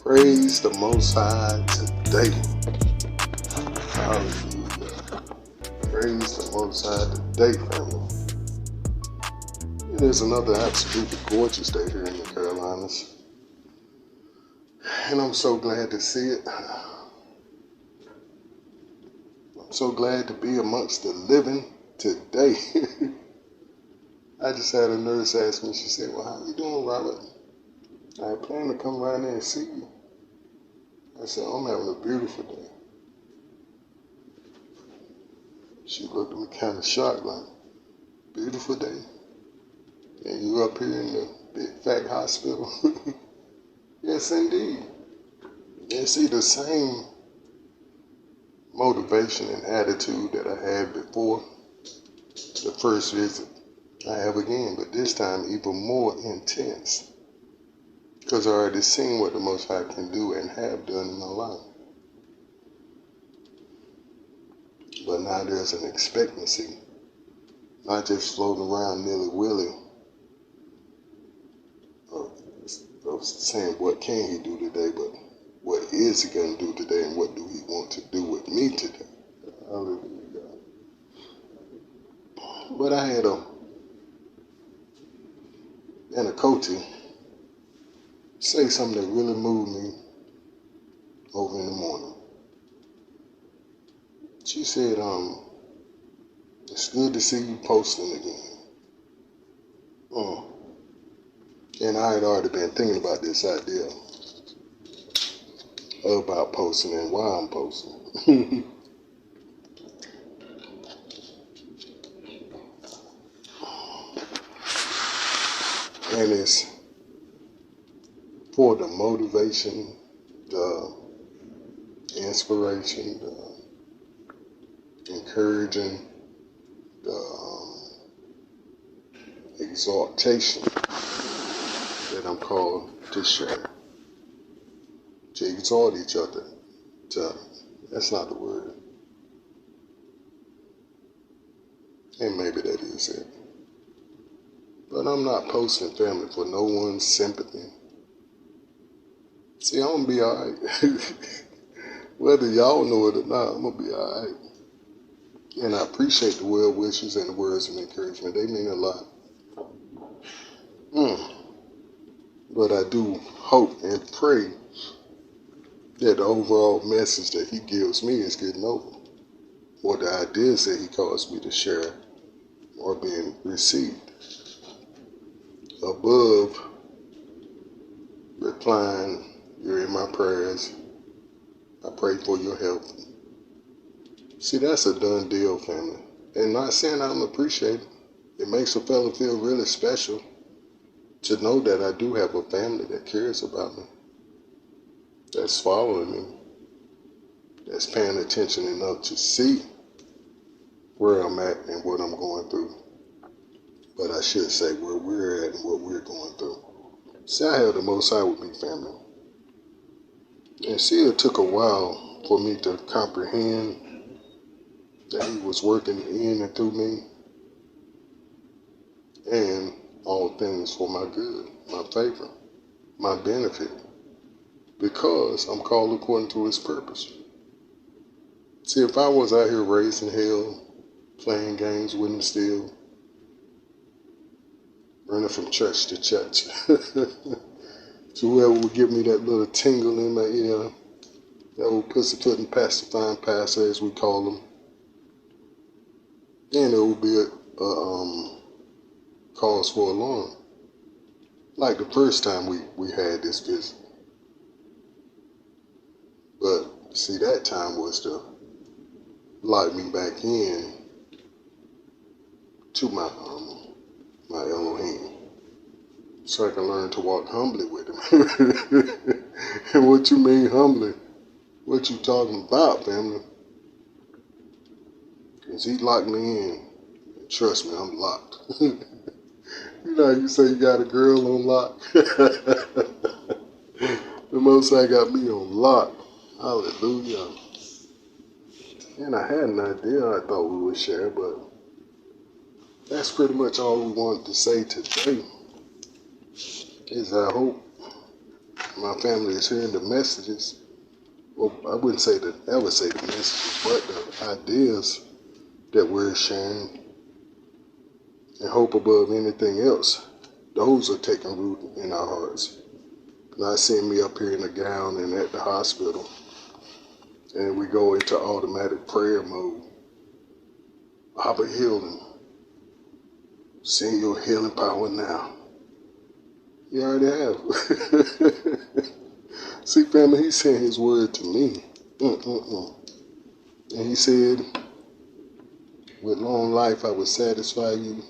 Praise the Most High today. Hallelujah. Praise the Most High today, family. It is another absolutely gorgeous day here in the Carolinas. And I'm so glad to see it. I'm so glad to be amongst the living today. I just had a nurse ask me, she said, "Well, how you doing, Robert? I plan to come around there and see you." I said, "I'm having a beautiful day." She looked at me kind of shocked, like, "Beautiful day? And you up here in the big fat hospital?" Yes, indeed. And see, the same motivation and attitude that I had before the first visit, I have again, but this time even more intense. Because I already seen what the Most High can do and have done in my life. But now there's an expectancy, not just floating around nilly-willy of saying what can he do today, but what is he going to do today and what do he want to do with me today. Hallelujah. But I had a Coty say something that really moved me over in the morning. She said, "It's good to see you posting again." And I had already been thinking about this idea about posting and why I'm posting. And it's for the motivation, the inspiration, the encouraging, the exaltation that I'm called to share, to exalt each other. That's not the word. And maybe that is it. But I'm not posting, family, for no one's sympathy. See, I'm going to be alright. Whether y'all know it or not, I'm going to be alright. And I appreciate the well wishes and the words of encouragement. They mean a lot. But I do hope and pray that the overall message that he gives me is getting over. Or the ideas that he calls me to share are being received. Above replying, "You're in my prayers. I pray for your health." See, that's a done deal, family. And not saying I don't appreciate it. It makes a fella feel really special to know that I do have a family that cares about me, that's following me, that's paying attention enough to see where I'm at and what I'm going through. But I should say where we're at and what we're going through. See, I have the Most High with me, family. And see, it took a while for me to comprehend that he was working in and through me, and all things for my good, my favor, my benefit, because I'm called according to his purpose. See, if I was out here raising hell, playing games with him still, running from church to church, to whoever would give me that little tingle in my ear, that old pussyfoot and pacifying pastor, as we call them, then it would be a cause for alarm. Like the first time we had this visit. But see, that time was to lock me back in to my Elohim, so I can learn to walk humbly with him. And what you mean humbly? What you talking about, family? Because he locked me in. Trust me, I'm locked. You know how you say you got a girl on lock? The Most High got me on lock. Hallelujah. And I had an idea I thought we would share, but that's pretty much all we wanted to say today. Is I hope my family is hearing the messages. Well, I wouldn't say that ever say the messages, but the ideas that we're sharing and hope above anything else, those are taking root in our hearts. Not seeing me up here in a gown and at the hospital, and we go into automatic prayer mode. Abba healing. Send your healing power now. You already have. See, family, he sent his word to me. And he said, with long life I will satisfy you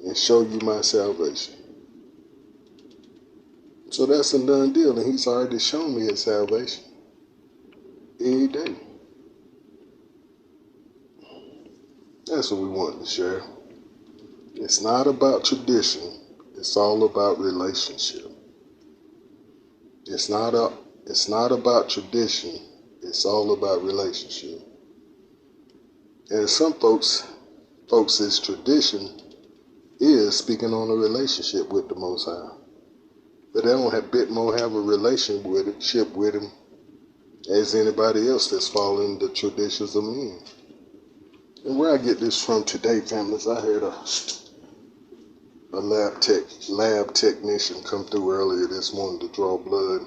and show you my salvation. So that's a done deal, and he's already shown me his salvation. Any day. That's what we want to share. It's not about tradition. It's all about relationship. It's not about tradition. It's all about relationship. And some folks' tradition is speaking on a relationship with the Most High. But they don't have a relationship with him as anybody else that's following the traditions of men. And where I get this from today, families, I had a lab technician come through earlier this morning to draw blood.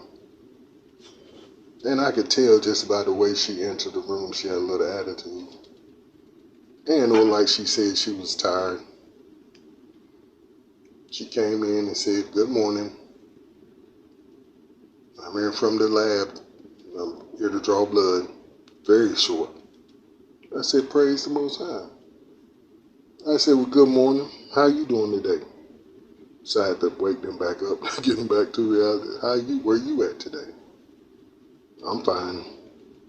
And I could tell just by the way she entered the room, she had a little attitude. And it was like she said she was tired. She came in and said, "Good morning. I'm here from the lab. I'm here to draw blood." Very short. I said, "Praise the Most High." I said, "Well, good morning. How you doing today?" So I had to wake them back up, getting back to reality. Where you at today? "I'm fine."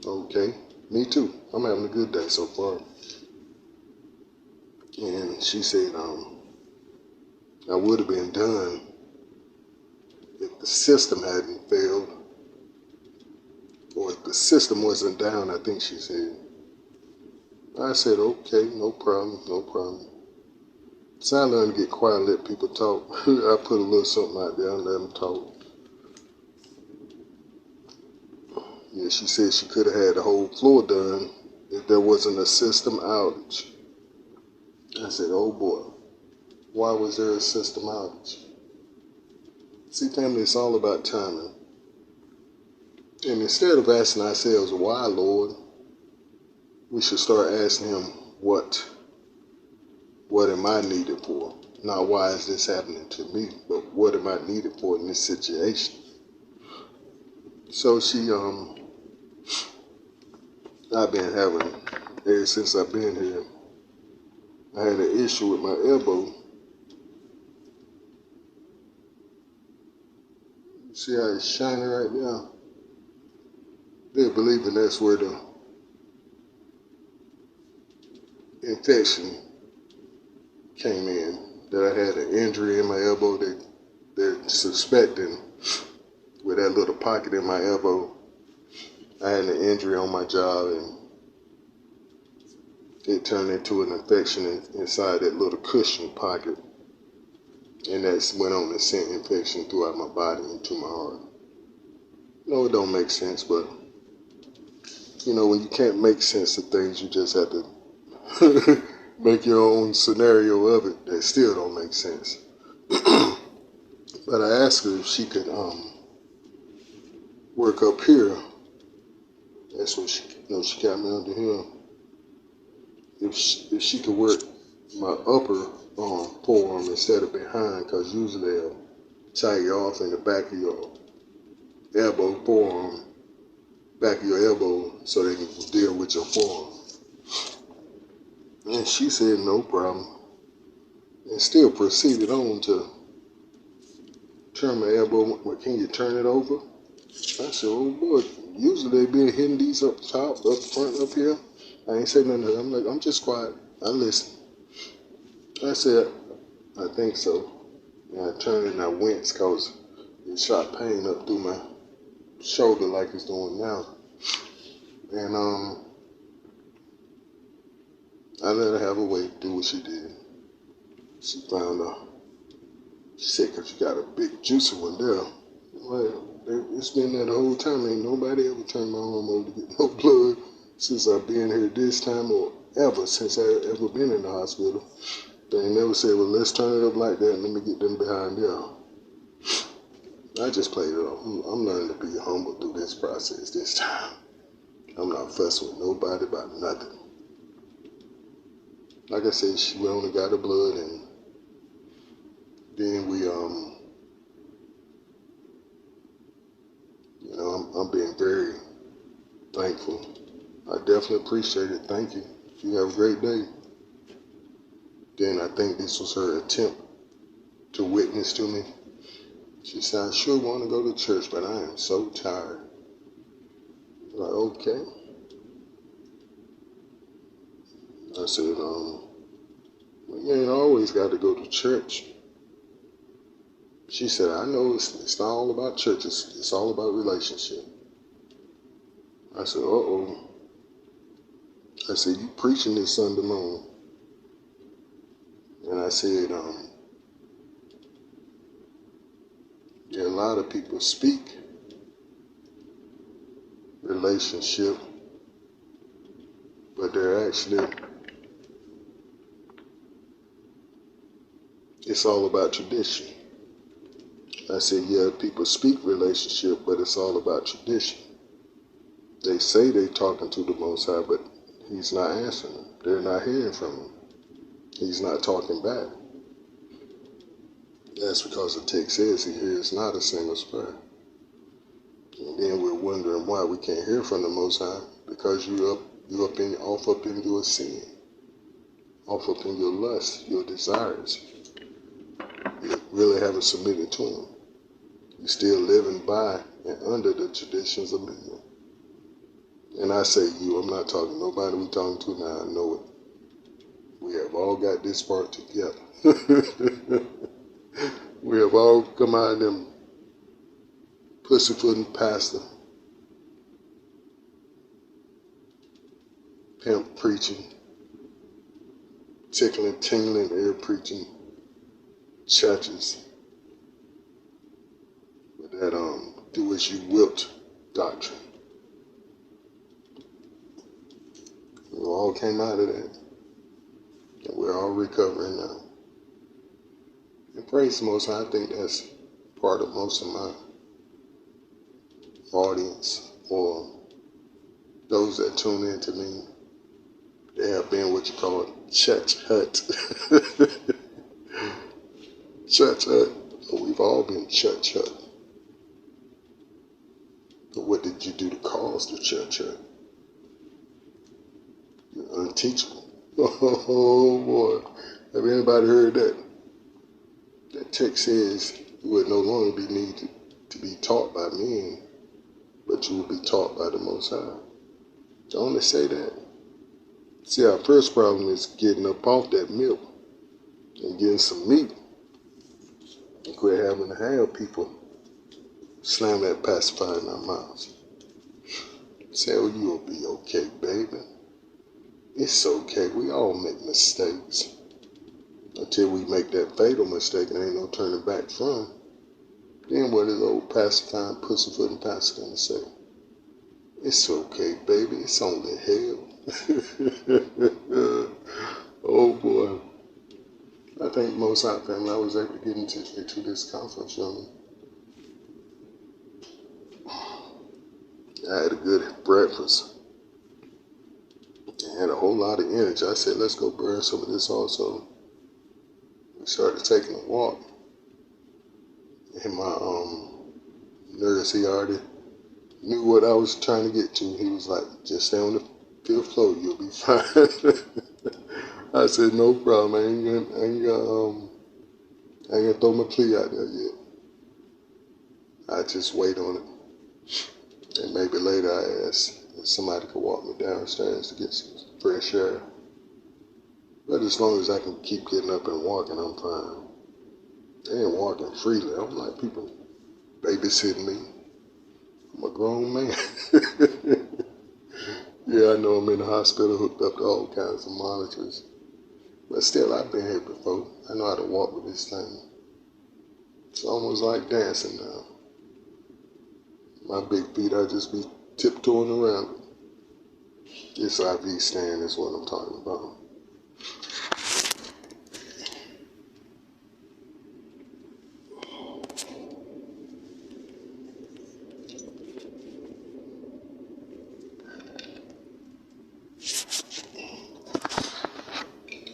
"Okay, me too. I'm having a good day so far." And she said, I would have been done if the system hadn't failed, or if the system wasn't down, I think she said. I said, "Okay, no problem. So I learned to get quiet and let people talk. I put a little something out there and let them talk. Yeah, she said she could have had the whole floor done if there wasn't a system outage. I said, "Oh boy, why was there a system outage?" See, family, it's all about timing. And instead of asking ourselves, "Why, Lord?" we should start asking him, what am I needed for? Not why is this happening to me, but what am I needed for in this situation? So I've been having, ever since I've been here, I had an issue with my elbow. See how it's shining right now? They're believing that's where the infection came in, that I had an injury in my elbow. They're suspecting with that little pocket in my elbow, I had an injury on my job, and it turned into an infection inside that little cushion pocket. And that went on to send infection throughout my body and to my heart. No, it don't make sense, but when you can't make sense of things, you just have to make your own scenario of it that still don't make sense. But I asked her if she could work up here. That's what she got me under here. If she could work my upper forearm instead of behind, because usually they'll tie you off in the back of your elbow, forearm, back of your elbow, so they can deal with your forearm. And she said no problem, and still proceeded on to turn my elbow. "Well, can you turn it over?" I said, "Oh boy, usually they be hitting these up top, up front, up here." I ain't say nothing to her. I'm like, I'm just quiet. I listen. I said, "I think so." And I turned and I winced because it shot pain up through my shoulder like it's doing now. And I let her have a way to do what she did. She found she said, "'Cause you got a big juicy one there." It's been there the whole time. Ain't nobody ever turned my arm over to get no blood since I've been here this time or ever since I ever been in the hospital. They ain't never said, well, let's turn it up like that and let me get them behind y'all. I just played it off. I'm learning to be humble through this process this time. I'm not fussing with nobody about nothing. Like I said, we only got her blood, and then I'm being very thankful. I definitely appreciate it. Thank you. You have a great day. Then I think this was her attempt to witness to me. She said, I sure want to go to church, but I am so tired. I'm like, okay. I said, well, you ain't always got to go to church. She said, I know it's not all about church. It's all about relationship. I said, uh-oh. I said, you preaching this Sunday morning. And I said, yeah, a lot of people speak relationship, but they're actually, it's all about tradition. I said, yeah, people speak relationship, but it's all about tradition. They say they're talking to the Most High, but He's not answering them. They're not hearing from Him. He's not talking back. That's because the text says He hears not a sinner's prayer. And then we're wondering why we can't hear from the Most High, because you off up in your sin, off up in your lust, your desires. You really haven't submitted to Him. You're still living by and under the traditions of men. And I say you, I'm not talking nobody we talking to now, I know it. We have all got this part together. We have all come out of them pussyfooting pastor, pimp preaching, tickling, tingling, ear preaching churches with that do as you wilt doctrine. We all came out of that, and we're all recovering now. And praise the Most High. I think that's part of most of my audience, or those that tune in to me. They have been what you call church hut. Church hut. We've all been church hut. But what did you do to cause the church hut? You're unteachable. Oh boy. Have anybody heard that? That text says you would no longer be needed to be taught by men, but you will be taught by the Most High. Don't they say that? See, our first problem is getting up off that milk and getting some meat. And quit having to have people slam that pacifier in our mouths. Say, oh, you'll be okay, baby. It's okay. We all make mistakes. Until we make that fatal mistake and ain't no turning back from. Then what is old pacifying, pussyfooting pastor gonna say? It's okay, baby. It's only hell. Oh boy. I think Most High family, I was able to get into this conference room. I had a good breakfast. I had a whole lot of energy. I said, let's go burn some of this also. We started taking a walk. And my nurse, he already knew what I was trying to get to. He was like, just stay on the fifth floor, you'll be fine. I said, no problem. I ain't gonna throw my plea out there yet. I just wait on it. And maybe later I ask if somebody could walk me downstairs to get some fresh air. But as long as I can keep getting up and walking, I'm fine. They ain't walking freely. I don't like people babysitting me. I'm a grown man. Yeah, I know I'm in the hospital hooked up to all kinds of monitors. But still, I've been here before. I know how to walk with this thing. It's almost like dancing now. My big feet, I just be tiptoeing around it. This IV stand is what I'm talking about.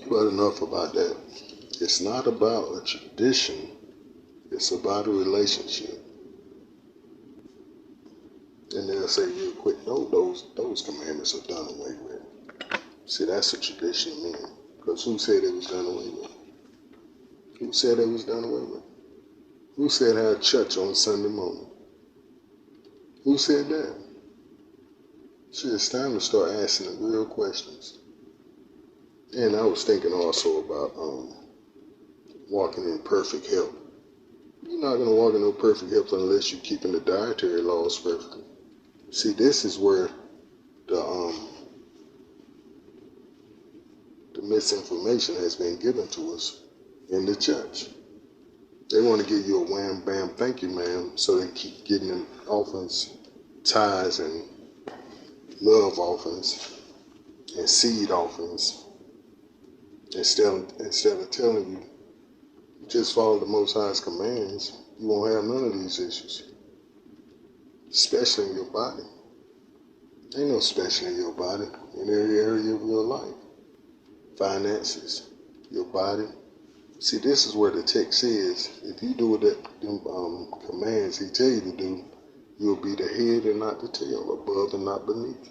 But enough about that. It's not about a tradition. It's about a relationship. And they'll say real quick, no, those commandments are done away with. See, that's a tradition of men. Because who said it was done away with? Who said it was done away with? Who said have church on Sunday morning? Who said that? See, it's time to start asking the real questions. And I was thinking also about walking in perfect health. You're not going to walk in no perfect health unless you're keeping the dietary laws perfectly. See, this is where the misinformation has been given to us in the church. They want to give you a wham, bam, thank you, ma'am, so they keep getting them offerings, tithes, and love offerings, and seed offerings, instead of telling you, just follow the Most High's commands, you won't have none of these issues, especially in your body. Ain't no special in your body, in every area of your life. Finances, your body. See, this is where the text says, if you do what them commands he tell you to do, you'll be the head and not the tail, above and not beneath.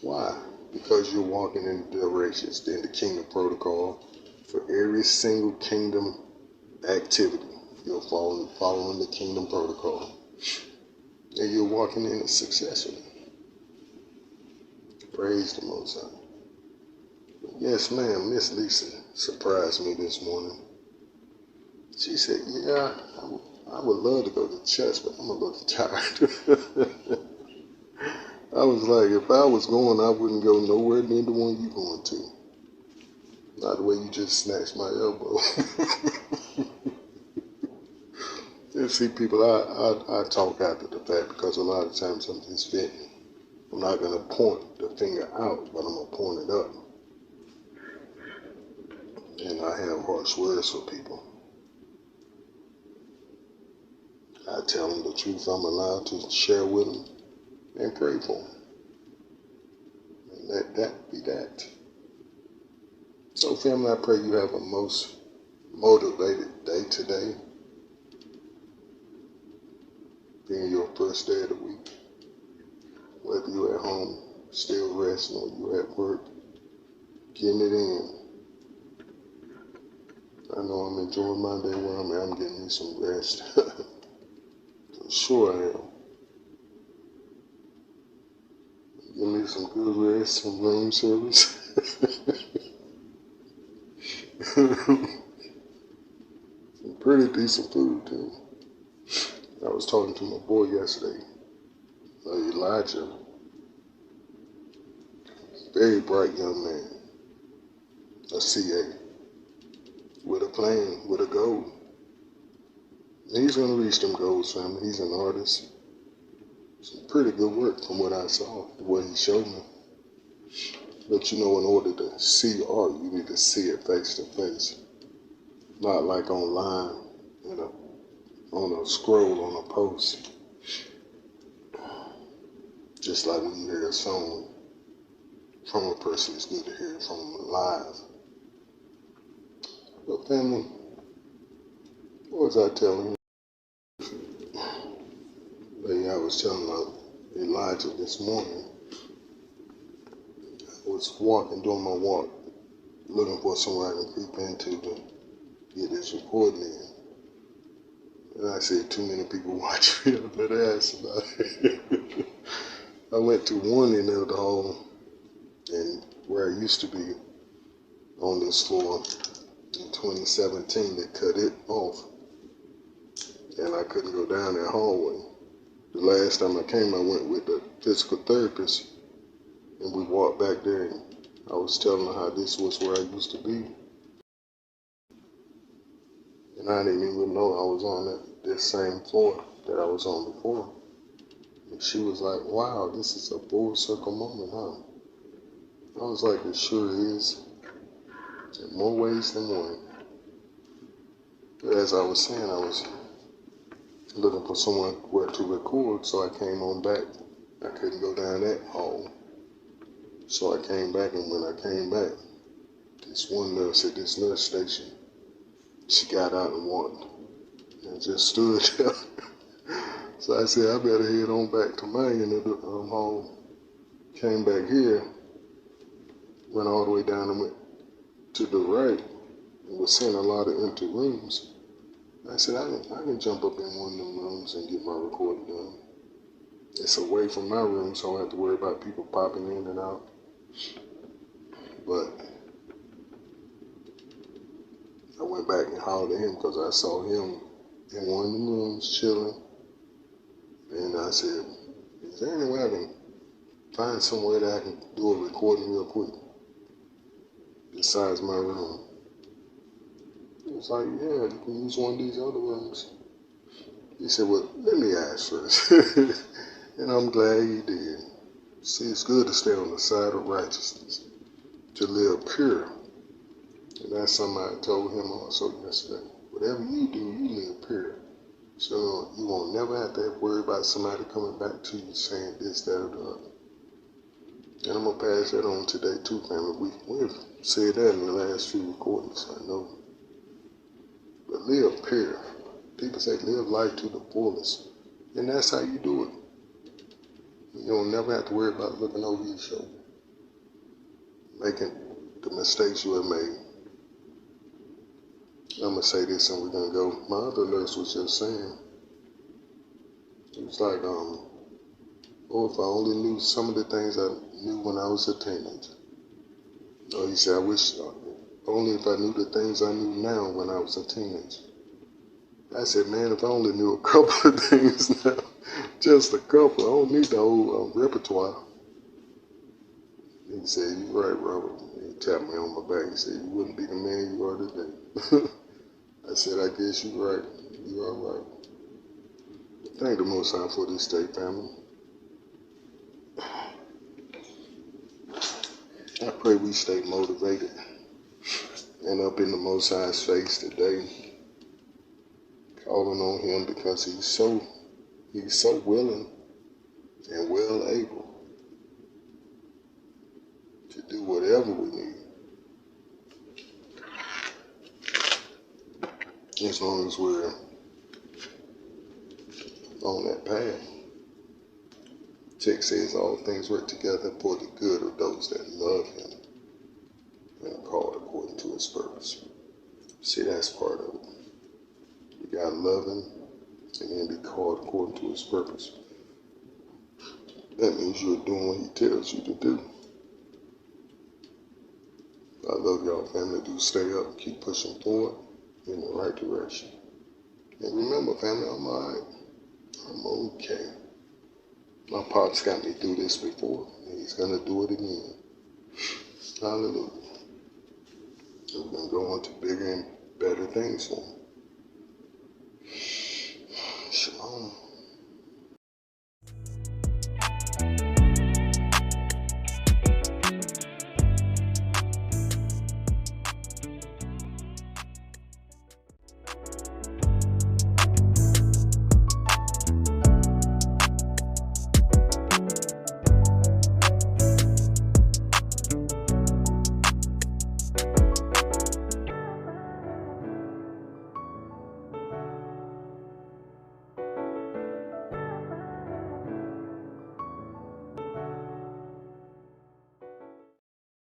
Why? Because you're walking in the directions, in the kingdom protocol for every single kingdom activity. You're following the kingdom protocol. And you're walking in it successfully. Praise the Most High. Yes, ma'am, Miss Lisa surprised me this morning. She said, yeah, I would love to go to church, but I'm a little tired. I was like, if I was going, I wouldn't go nowhere near the one you going to. Not the way you just snatched my elbow. And see, people, I talk after the fact because a lot of times something's fitting. I'm not going to point the finger out, but I'm going to point it up. And I have harsh words for people. I tell them the truth I'm allowed to share with them and pray for them. And let that be that. So, family, I pray you have a most motivated day today. Being your first day of the week. Whether you're at home, still resting, or you're at work, getting it in. I know I'm enjoying my day where I'm at. I'm getting me some rest. For sure I am. Give me some good rest, some room service. Some pretty decent food, too. I was talking to my boy yesterday, Elijah. Very bright young man. A CA. With a plan, with a goal. And he's going to reach them goals, family. He's an artist. Some pretty good work from what I saw, what he showed me. But you know, in order to see art, you need to see it face to face. Not like online, on a scroll, on a post. Just like when you hear a song from a person, it's good to hear it from them live. But family, what was I telling you? I was telling Elijah this morning. I was doing my walk, looking for somewhere I can creep into to get this recording in. And I said, too many people watch me. I better ask about it. I went to one end of the hall, and where I used to be on this floor in 2017, they cut it off. And I couldn't go down that hallway. The last time I came, I went with the physical therapist, and we walked back there, and I was telling her how this was where I used to be. And I didn't even know I was on this same floor that I was on before. And she was like, wow, this is a full circle moment, huh? I was like, it sure is, in more ways than one. But as I was saying, I was looking for someone where to record, so I came on back. I couldn't go down that hall. So I came back, and when I came back, this one nurse at this nurse station, she got out and walked and just stood there. So I said, I better head on back to my end of the hall. Came back here, went all the way down and went to the right, and was seeing a lot of empty rooms. I said, I can jump up in one of them rooms and get my recording done. It's away from my room, so I don't have to worry about people popping in and out. But I went back and hollered at him because I saw him in one of the rooms chilling. And I said, is there any way I can find somewhere that I can do a recording real quick besides my room? He was like, yeah, you can use one of these other rooms. He said, well, let me ask first. And I'm glad he did. See, it's good to stay on the side of righteousness, to live pure. And that's something I told him also yesterday. Whatever you do, you live pure. So you won't never have to worry about somebody coming back to you saying this, that, or the other. And I'm going to pass that on today too, family. We've said that in the last few recordings, I know. But live pure. People say live life to the fullest. And that's how you do it. You don't never have to worry about looking over your shoulder, making the mistakes you have made. I'm going to say this and we're going to go. My other nurse was just saying, it was like, oh, if I only knew some of the things I knew when I was a teenager. Oh, he said, I wish only if I knew the things I knew now when I was a teenager. I said, man, if I only knew a couple of things now, just a couple, I don't need the whole repertoire. He said, you're right, Robert. He tapped me on my back. He said, you wouldn't be the man you are today. I said, I guess you're right. You are right. Thank the Most High for this day, family. I pray we stay motivated and up in the Most High's face today, calling on him because he's so willing and well able to do whatever we need, as long as we're on that path. Text says all things work together for the good of those that love him and are called according to his purpose. See, that's part of it. You gotta love him and then be called according to his purpose. That means you're doing what he tells you to do. I love y'all, family. Do stay up, keep pushing forward in the right direction. And remember, family, I'm alright. I'm okay. My pops got me through this before, and he's gonna do it again. Hallelujah. We're gonna go on to bigger and better things for him. Shalom.